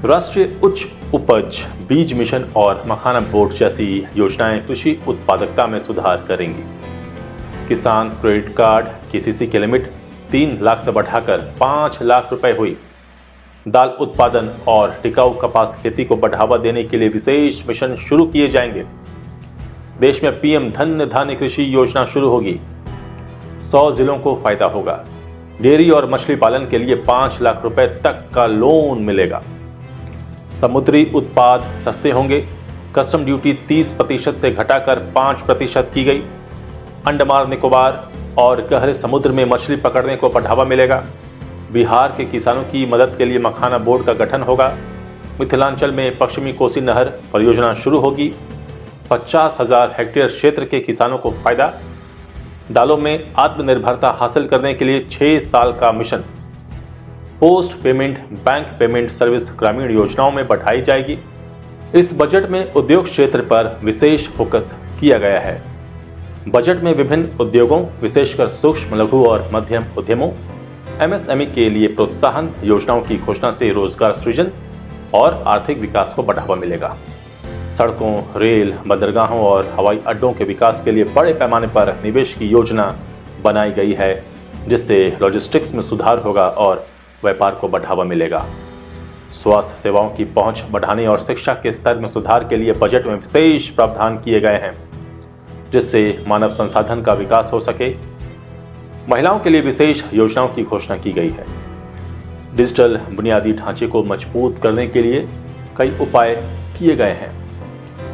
राष्ट्रीय उच्च उपज बीज मिशन और मखाना बोर्ड जैसी योजनाएं कृषि उत्पादकता में सुधार करेंगी। किसान क्रेडिट कार्ड केसीसी की लिमिट 3 लाख से बढ़ाकर 5 लाख रुपए हुई। दाल उत्पादन और टिकाऊ कपास खेती को बढ़ावा देने के लिए विशेष मिशन शुरू किए जाएंगे। देश में पीएम धन्य धान्य कृषि योजना शुरू होगी। 100 जिलों को फायदा होगा। डेयरी और मछली पालन के लिए 5 लाख रुपए तक का लोन मिलेगा। समुद्री उत्पाद सस्ते होंगे। कस्टम ड्यूटी 30% से घटाकर 5% की गई। अंडमान निकोबार और गहरे समुद्र में मछली पकड़ने को बढ़ावा मिलेगा। बिहार के किसानों की मदद के लिए मखाना बोर्ड का गठन होगा। मिथिलांचल में पश्चिमी कोसी नहर परियोजना शुरू होगी। 50,000 हेक्टेयर क्षेत्र के किसानों को फायदा। दालों में आत्मनिर्भरता हासिल करने के लिए 6 साल का mission. Post payment bank payment service ग्रामीण योजनाओं में बढ़ाई जाएगी। इस बजट में उद्योग क्षेत्र पर विशेष फोकस किया गया है। बजट में विभिन्न उद्योगों विशेषकर सूक्ष्म लघु और मध्यम उद्यमों एमएसएमई के लिए प्रोत्साहन योजनाओं की घोषणा से रोजगार सृजन और आर्थिक विकास को बढ़ावा मिलेगा। सड़कों, रेल, बंदरगाहों और हवाई अड्डों के विकास के लिए बड़े पैमाने पर निवेश की योजना बनाई गई है, जिससे लॉजिस्टिक्स में सुधार होगा और व्यापार को बढ़ावा मिलेगा। स्वास्थ्य सेवाओं की पहुंच बढ़ाने और शिक्षा के स्तर में सुधार के लिए बजट में विशेष प्रावधान किए गए हैं, जिससे मानव संसाधन का विकास हो सके। महिलाओं के लिए विशेष योजनाओं की घोषणा की गई है। डिजिटल बुनियादी ढांचे को मजबूत करने के लिए कई उपाय किए गए हैं।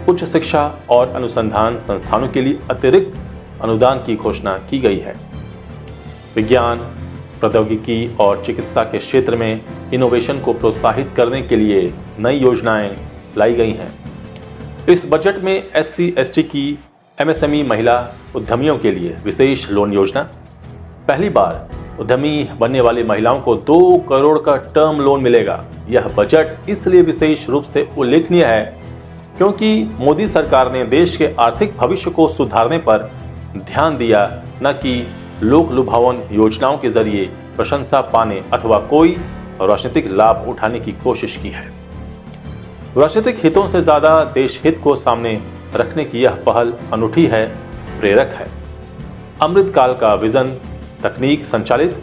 उच्च शिक्षा और अनुसंधान संस्थानों के लिए अतिरिक्त अनुदान की घोषणा की गई है। विज्ञान, प्रौद्योगिकी और चिकित्सा के क्षेत्र में इनोवेशन को प्रोत्साहित करने के लिए नई योजनाएं लाई गई हैं। इस बजट में SC/ST की MSME महिला उद्यमियों के लिए विशेष लोन योजना। पहली बार उद्यमी बनने वाली महिलाओं को 2 करोड़ का टर्म लोन मिलेगा। यह बजट इसलिए विशेष रूप से उल्लेखनीय है क्योंकि मोदी सरकार ने देश के आर्थिक भविष्य को सुधारने पर ध्यान दिया, न कि लोक लुभावन योजनाओं के जरिए प्रशंसा पाने अथवा कोई राजनीतिक लाभ उठाने की कोशिश की है। राजनीतिक हितों से ज्यादा देश हित को सामने रखने की यह पहल अनूठी है, प्रेरक है। अमृतकाल का विजन तकनीक संचालित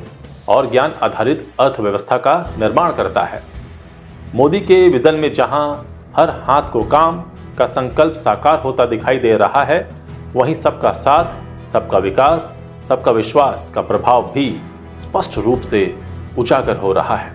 और ज्ञान आधारित अर्थव्यवस्था का निर्माण करता है। मोदी के विजन में जहां हर हाथ को काम का संकल्प साकार होता दिखाई दे रहा है, वहीं सबका साथ, सबका विकास, सबका विश्वास का प्रभाव भी स्पष्ट रूप से उजागर हो रहा है।